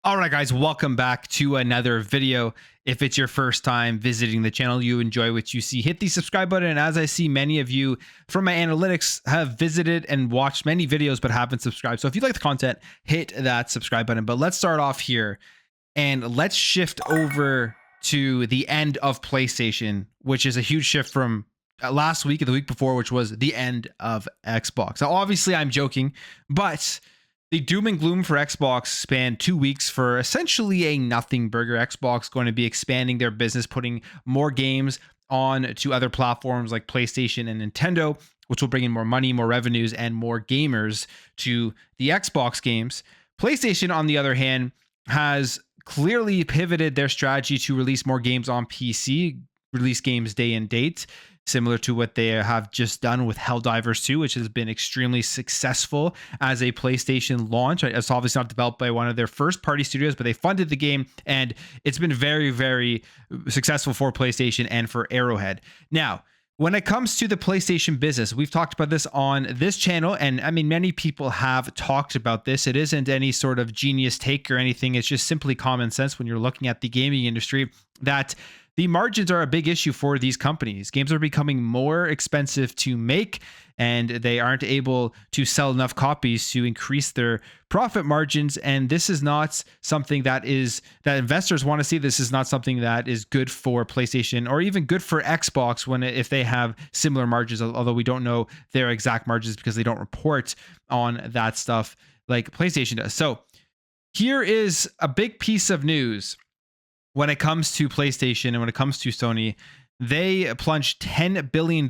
All right, guys, welcome back to another video. If it's your first time visiting the channel, you enjoy what you see, hit the subscribe button. And as I see, many of you from my analytics have visited and watched many videos but haven't subscribed. So if you like the content, hit that subscribe button. But let's start off here and let's shift over to the end of PlayStation, which is a huge shift from last week and the week before, which was the end of Xbox. Now, obviously, I'm joking, but the doom and gloom for Xbox spanned 2 weeks for essentially a nothing burger. Xbox going to be expanding their business, putting more games on to other platforms like PlayStation and Nintendo, which will bring in more money, more revenues, and more gamers to the Xbox games. PlayStation, on the other hand, has clearly pivoted their strategy to release more games on PC, release games day and date, similar to what they have just done with Helldivers 2, which has been extremely successful as a PlayStation launch. It's obviously not developed by one of their first party studios, but they funded the game and it's been very, very successful for PlayStation and for Arrowhead. Now, when it comes to the PlayStation business, we've talked about this on this channel, and I mean, many people have talked about this. It isn't any sort of genius take or anything. It's just simply common sense when you're looking at the gaming industry that the margins are a big issue for these companies. Games are becoming more expensive to make, and they aren't able to sell enough copies to increase their profit margins. And this is not something that investors want to see. This is not something that is good for PlayStation or even good for Xbox if they have similar margins, although we don't know their exact margins because they don't report on that stuff like PlayStation does. So here is a big piece of news. When it comes to PlayStation and when it comes to Sony, they plunged $10 billion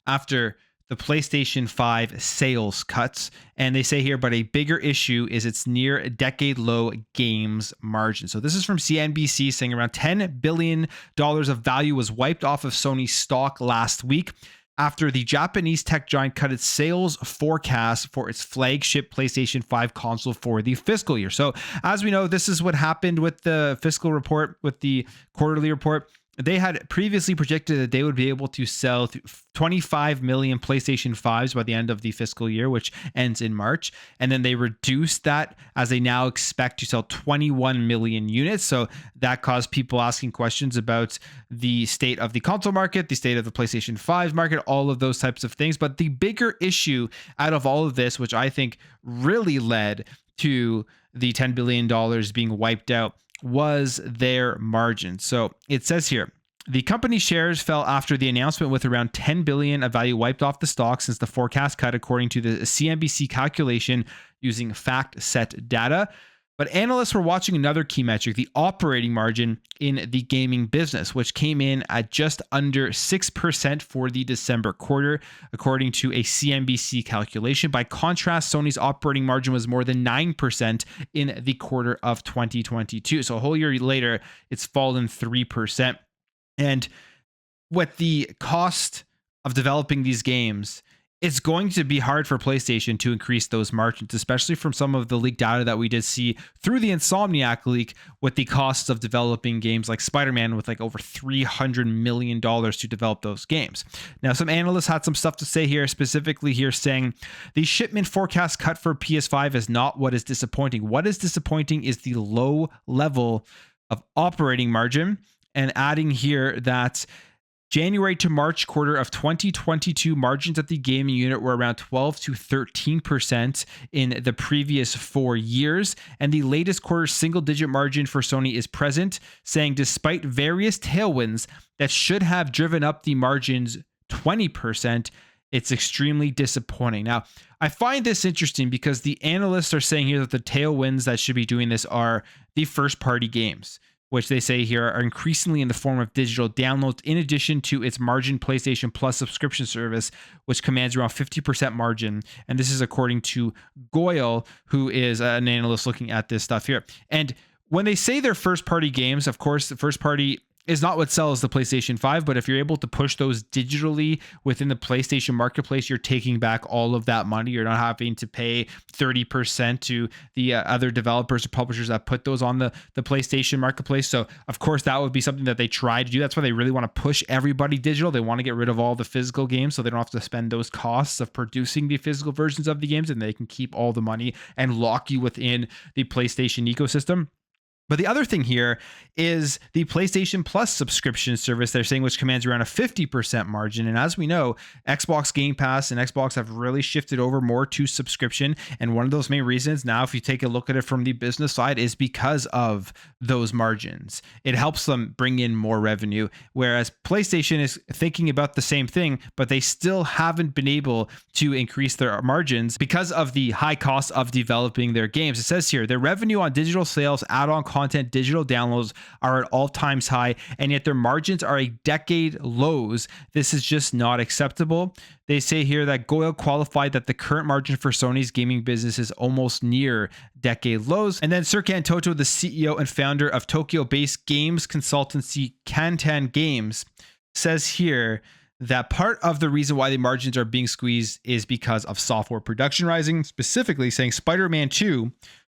after the PlayStation 5 sales cuts. And they say here, but a bigger issue is its near decade low games margin. So this is from CNBC saying around $10 billion of value was wiped off of Sony's stock last week after the Japanese tech giant cut its sales forecast for its flagship PlayStation 5 console for the fiscal year. So as we know, this is what happened with the fiscal report, with the quarterly report. They had previously projected that they would be able to sell 25 million PlayStation 5s by the end of the fiscal year, which ends in March. And then they reduced that as they now expect to sell 21 million units. So that caused people asking questions about the state of the console market, the state of the PlayStation 5 market, all of those types of things. But the bigger issue out of all of this, which I think really led to the $10 billion being wiped out, was their margin. So it says here, the company shares fell after the announcement, with around $10 billion of value wiped off the stock since the forecast cut, according to the CNBC calculation using FactSet data. But analysts were watching another key metric, the operating margin in the gaming business, which came in at just under 6% for the December quarter, according to a CNBC calculation. By contrast, Sony's operating margin was more than 9% in the quarter of 2022. So a whole year later, it's fallen 3%. And with the cost of developing these games, it's going to be hard for PlayStation to increase those margins, especially from some of the leaked data that we did see through the Insomniac leak, with the costs of developing games like Spider-Man with like over $300 million to develop those games. Now, some analysts had some stuff to say here, specifically here saying the shipment forecast cut for PS5 is not what is disappointing. What is disappointing is the low level of operating margin, and adding here that January to March quarter of 2022 margins at the gaming unit were around 12 to 13% in the previous 4 years. And the latest quarter single-digit margin for Sony is present, saying despite various tailwinds that should have driven up the margins 20%, it's extremely disappointing. Now, I find this interesting because the analysts are saying here that the tailwinds that should be doing this are the first-party games, which they say here are increasingly in the form of digital downloads, in addition to its margin PlayStation Plus subscription service, which commands around 50% margin. And this is according to Goyle, who is an analyst looking at this stuff here. And when they say they're first-party games, of course, the first-party is not what sells the PlayStation 5, but if you're able to push those digitally within the PlayStation marketplace, you're taking back all of that money. You're not having to pay 30% to the other developers or publishers that put those on the PlayStation marketplace. So of course that would be something that they try to do. That's why they really want to push everybody digital. They want to get rid of all the physical games so they don't have to spend those costs of producing the physical versions of the games, and they can keep all the money and lock you within the PlayStation ecosystem. But the other thing here is the PlayStation Plus subscription service, they're saying, which commands around a 50% margin. And as we know, Xbox Game Pass and Xbox have really shifted over more to subscription. And one of those main reasons now, if you take a look at it from the business side, is because of those margins. It helps them bring in more revenue, whereas PlayStation is thinking about the same thing, but they still haven't been able to increase their margins because of the high cost of developing their games. It says here, their revenue on digital sales, add-on content, digital downloads are at all-time high, and yet their margins are a decade lows. This is just not acceptable. They say here that Goyle qualified that the current margin for Sony's gaming business is almost near decade lows. And then Serkan Toto, the CEO and founder of Tokyo-based games consultancy Kantan Games, says here that part of the reason why the margins are being squeezed is because of software production rising, specifically saying Spider-Man 2,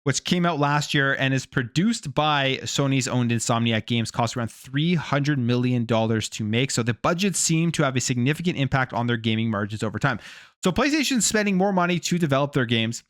which came out last year and is produced by Sony's owned Insomniac Games, cost around $300 million to make. So the budgets seem to have a significant impact on their gaming margins over time. So PlayStation's spending more money to develop their games.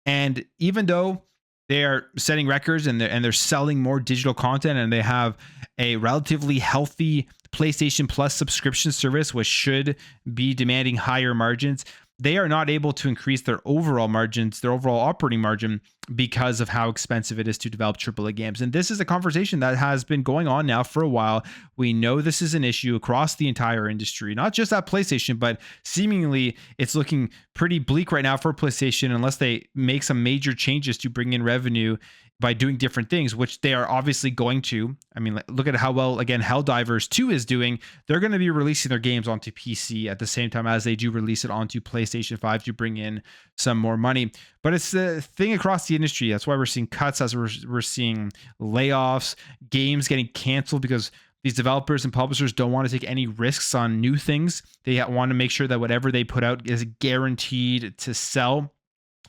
And even though they are setting records and they're selling more digital content, and they have a relatively healthy PlayStation Plus subscription service, which should be demanding higher margins, they are not able to increase their overall margins, their overall operating margin, because of how expensive it is to develop AAA games. And this is a conversation that has been going on now for a while. We know this is an issue across the entire industry, not just at PlayStation, but seemingly it's looking pretty bleak right now for PlayStation unless they make some major changes to bring in revenue by doing different things, which they are obviously going to. I mean, look at how well, again, Helldivers 2 is doing. They're going to be releasing their games onto PC at the same time as they do release it onto PlayStation 5 to bring in some more money. But it's the thing across the industry. That's why we're seeing cuts, as we're seeing layoffs, games getting canceled because these developers and publishers don't want to take any risks on new things. They want to make sure that whatever they put out is guaranteed to sell.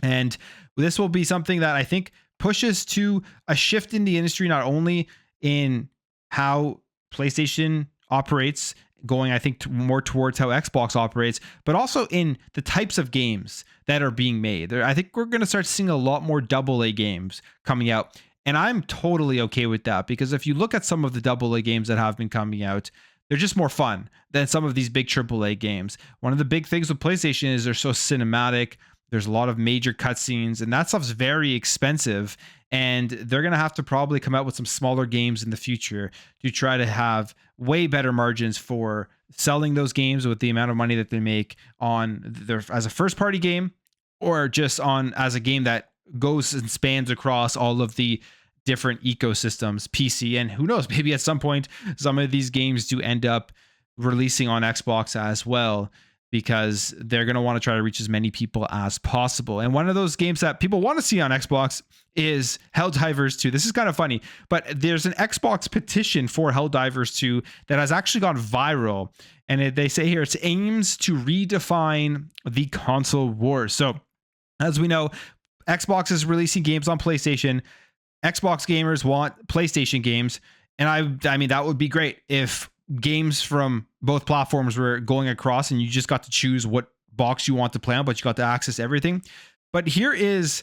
And this will be something that I think pushes to a shift in the industry, not only in how PlayStation operates, going, I think, more towards how Xbox operates, but also in the types of games that are being made. I think we're going to start seeing a lot more AA games coming out. And I'm totally okay with that, because if you look at some of the AA games that have been coming out, they're just more fun than some of these big AAA games. One of the big things with PlayStation is they're so cinematic. There's a lot of major cutscenes, and that stuff's very expensive. And they're going to have to probably come out with some smaller games in the future to try to have way better margins for selling those games with the amount of money that they make on their as a first party game, or just on as a game that goes and spans across all of the different ecosystems, PC, and who knows, maybe at some point some of these games do end up releasing on Xbox as well, because they're going to want to try to reach as many people as possible. And one of those games that people want to see on Xbox is Helldivers 2. This is kind of funny, but there's an Xbox petition for Helldivers 2 that has actually gone viral. And they say here, it aims to redefine the console wars. So as we know, Xbox is releasing games on PlayStation. Xbox gamers want PlayStation games. And I mean, that would be great if games from both platforms were going across and you just got to choose what box you want to play on, but you got to access everything. But here is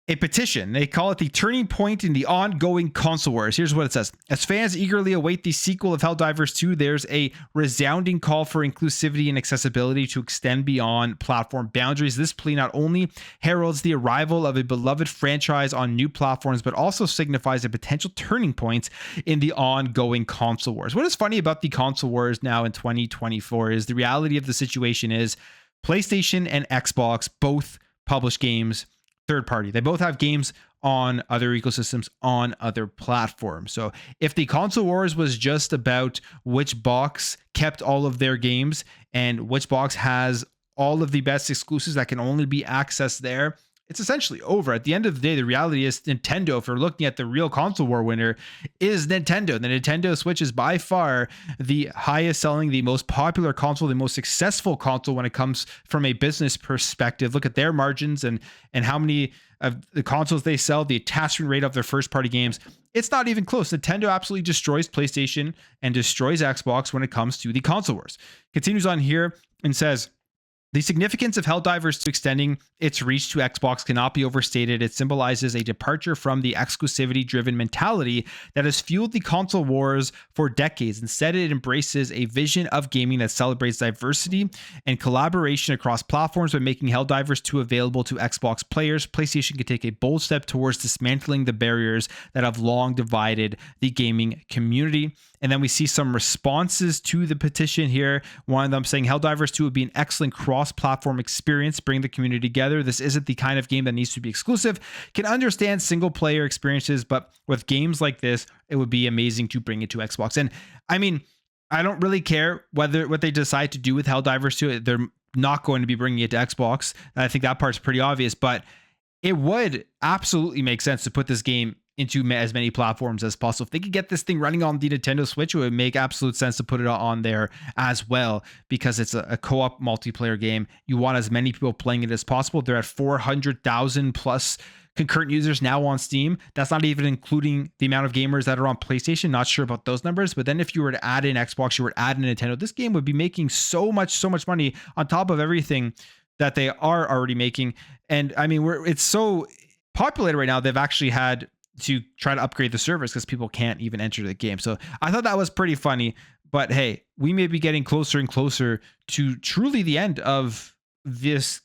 a petition. They call it the turning point in the ongoing console wars. Here's what it says. As fans eagerly await the sequel of Helldivers 2, there's a resounding call for inclusivity and accessibility to extend beyond platform boundaries. This plea not only heralds the arrival of a beloved franchise on new platforms, but also signifies a potential turning point in the ongoing console wars. What is funny about the console wars now in 2024 is the reality of the situation is PlayStation and Xbox both publish games third party. They both have games on other ecosystems, on other platforms. So if the console wars was just about which box kept all of their games and which box has all of the best exclusives that can only be accessed there, it's essentially over. At the end of the day, the reality is Nintendo, if we're looking at the real console war winner, is Nintendo. The Nintendo Switch is by far the highest selling, the most popular console, the most successful console when it comes from a business perspective. Look at their margins and how many of the consoles they sell, the attachment rate of their first party games. It's not even close. Nintendo absolutely destroys PlayStation and destroys Xbox when it comes to the console wars. Continues on here and says, the significance of Helldivers to extending its reach to Xbox cannot be overstated. It symbolizes a departure from the exclusivity-driven mentality that has fueled the console wars for decades. Instead, it embraces a vision of gaming that celebrates diversity and collaboration across platforms by making Helldivers 2 available to Xbox players. PlayStation can take a bold step towards dismantling the barriers that have long divided the gaming community. And then we see some responses to the petition here. One of them saying Helldivers 2 would be an excellent cross-platform experience, bring the community together. This isn't the kind of game that needs to be exclusive. Can understand single-player experiences, but with games like this, it would be amazing to bring it to Xbox. And I mean, I don't really care what they decide to do with Helldivers 2. They're not going to be bringing it to Xbox. I think that part's pretty obvious, but it would absolutely make sense to put this game into as many platforms as possible. If they could get this thing running on the Nintendo Switch, it would make absolute sense to put it on there as well, because it's a co-op multiplayer game. You want as many people playing it as possible. They're at 400,000 plus concurrent users now on Steam. That's not even including the amount of gamers that are on PlayStation. Not sure about those numbers, but then if you were to add in Xbox, you were to add in Nintendo, this game would be making so much money on top of everything that they are already making. And I mean, it's so populated right now, they've actually had to try to upgrade the servers because people can't even enter the game. So I thought that was pretty funny, but hey, we may be getting closer and closer to truly the end of this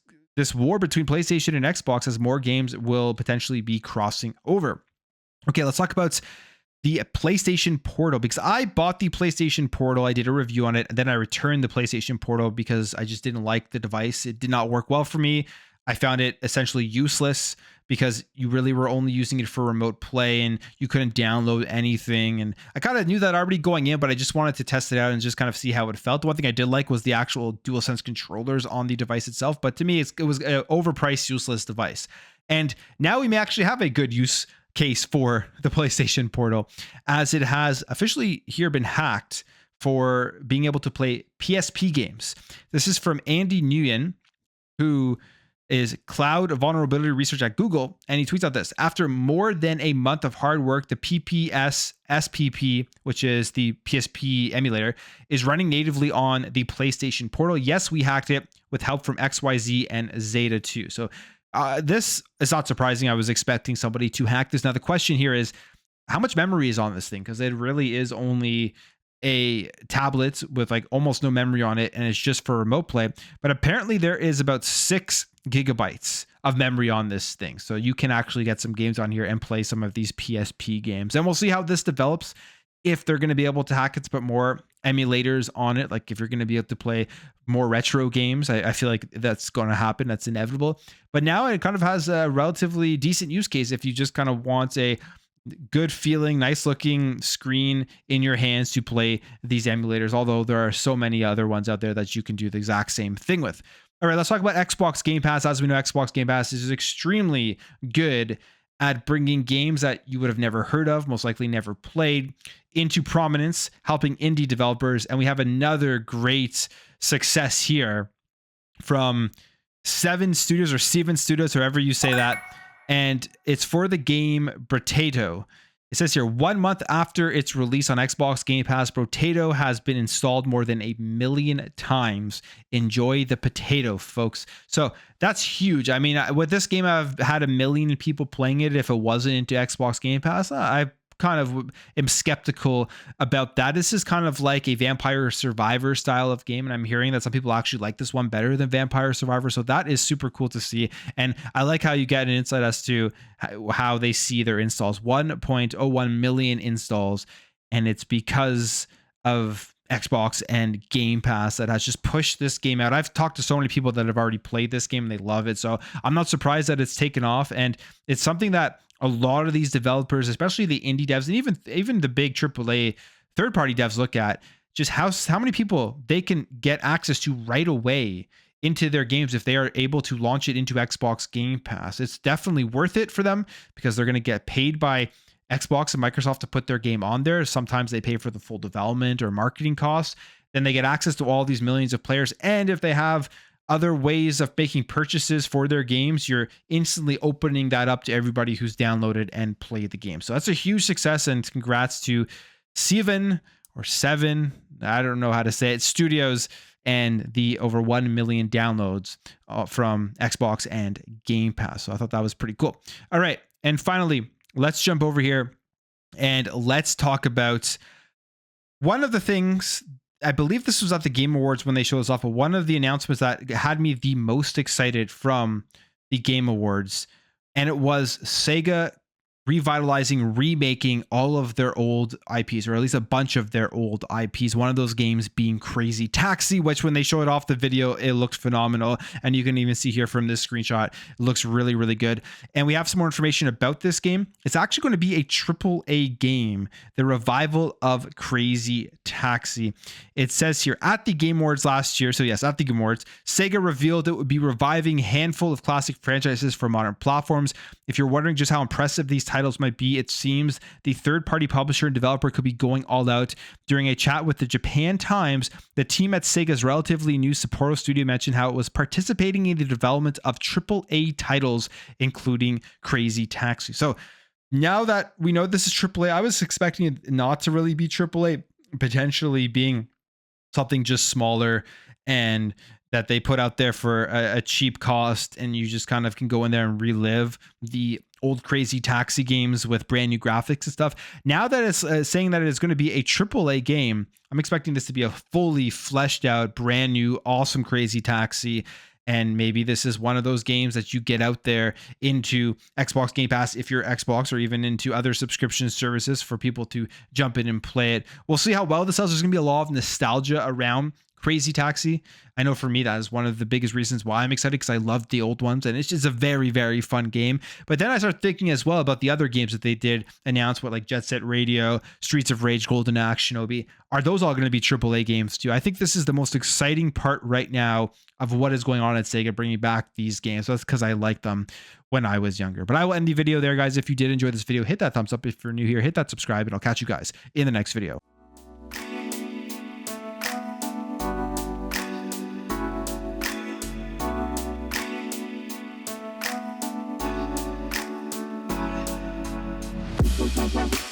war between PlayStation and Xbox, as more games will potentially be crossing over. Okay, let's talk about the PlayStation Portal, because I bought the PlayStation Portal. I did a review on it, and then I returned the PlayStation Portal because I just didn't like the device. It did not work well for me. I found it essentially useless because you really were only using it for remote play and you couldn't download anything. And I kind of knew that already going in, but I just wanted to test it out and just kind of see how it felt. The one thing I did like was the actual DualSense controllers on the device itself. But to me, it was an overpriced, useless device. And now we may actually have a good use case for the PlayStation Portal, as it has officially here been hacked for being able to play PSP games. This is from Andy Nguyen, who is cloud vulnerability research at Google, and he tweets out this: after more than a month of hard work, the PPS SPP, which is the PSP emulator, is running natively on the PlayStation Portal. Yes, we hacked it with help from XYZ and Zeta 2. So this is not surprising. I was expecting somebody to hack this. Now the question here is, how much memory is on this thing? Because it really is only a tablet with like almost no memory on it, and it's just for remote play. But apparently there is about 6 gigabytes of memory on this thing, so you can actually get some games on here and play some of these PSP games. And we'll see how this develops, if they're going to be able to hack it to put more emulators on it, like if you're going to be able to play more retro games. I feel like that's going to happen. That's inevitable. But now it kind of has a relatively decent use case if you just kind of want a good feeling, nice looking screen in your hands to play these emulators, although there are so many other ones out there that you can do the exact same thing with. All right, let's talk about Xbox Game Pass. As we know, Xbox Game Pass is extremely good at bringing games that you would have never heard of, most likely never played, into prominence, helping indie developers. And we have another great success here from Seven Studios, however you say that. And it's for the game Potato. It says here, 1 month after its release on Xbox Game Pass, Potato has been installed more than 1 million times. Enjoy the Potato, folks. So that's huge. I mean, with this game, I've had 1 million people playing it. If it wasn't into Xbox Game Pass, I kind of am skeptical about that. This is kind of like a Vampire Survivor style of game, and I'm hearing that some people actually like this one better than Vampire Survivor, so that is super cool to see. And I like how you get an insight as to how they see their installs. 1.01 million installs, and it's because of Xbox and Game Pass that has just pushed this game out. I've talked to so many people that have already played this game and they love it, so I'm not surprised that it's taken off. And it's something that a lot of these developers, especially the indie devs and even the big AAA third-party devs, look at just how many people they can get access to right away into their games if they are able to launch it into Xbox Game Pass. It's definitely worth it for them because they're going to get paid by Xbox and Microsoft to put their game on there. Sometimes they pay for the full development or marketing costs. Then they get access to all these millions of players. And if they have other ways of making purchases for their games, you're instantly opening that up to everybody who's downloaded and played the game. So that's a huge success, and congrats to Seven, I don't know how to say it, Studios, and the over 1 million downloads from Xbox and Game Pass. So I thought that was pretty cool. All right. And finally, let's jump over here and let's talk about one of the things. I believe this was at the Game Awards when they showed us off, but one of the announcements that had me the most excited from the Game Awards, and it was Sega revitalizing, remaking all of their old IPs, or at least a bunch of their old IPs. One of those games being Crazy Taxi, which when they showed off the video, it looked phenomenal. And you can even see here from this screenshot, it looks really, really good. And we have some more information about this game. It's actually going to be a AAA game, the revival of Crazy Taxi. It says here at the Game Awards last year. So yes, at the Game Awards, Sega revealed it would be reviving a handful of classic franchises for modern platforms. If you're wondering just how impressive these titles might be, it seems the third-party publisher and developer could be going all out. During a chat with the Japan Times, the team at Sega's relatively new Sapporo studio mentioned how it was participating in the development of AAA titles, including Crazy Taxi. So now that we know this is AAA, I was expecting it not to really be AAA, potentially being something just smaller and that they put out there for a cheap cost, and you just kind of can go in there and relive the old Crazy Taxi games with brand new graphics and stuff. Now that it's saying that it is going to be a AAA game, I'm expecting this to be a fully fleshed out, brand new, awesome Crazy Taxi. And maybe this is one of those games that you get out there into Xbox Game Pass if you're Xbox, or even into other subscription services for people to jump in and play it. We'll see how well this sells. There's going to be a lot of nostalgia around Crazy Taxi. I know for me, that is one of the biggest reasons why I'm excited, because I loved the old ones and it's just a very, very fun game. But then I start thinking as well about the other games that they did announce, like Jet Set Radio, Streets of Rage, Golden Axe, Shinobi. Are those all going to be AAA games too? I think this is the most exciting part right now of what is going on at Sega, bringing back these games. So that's because I liked them when I was younger. But I will end the video there, guys. If you did enjoy this video, hit that thumbs up. If you're new here, hit that subscribe, and I'll catch you guys in the next video. Bye.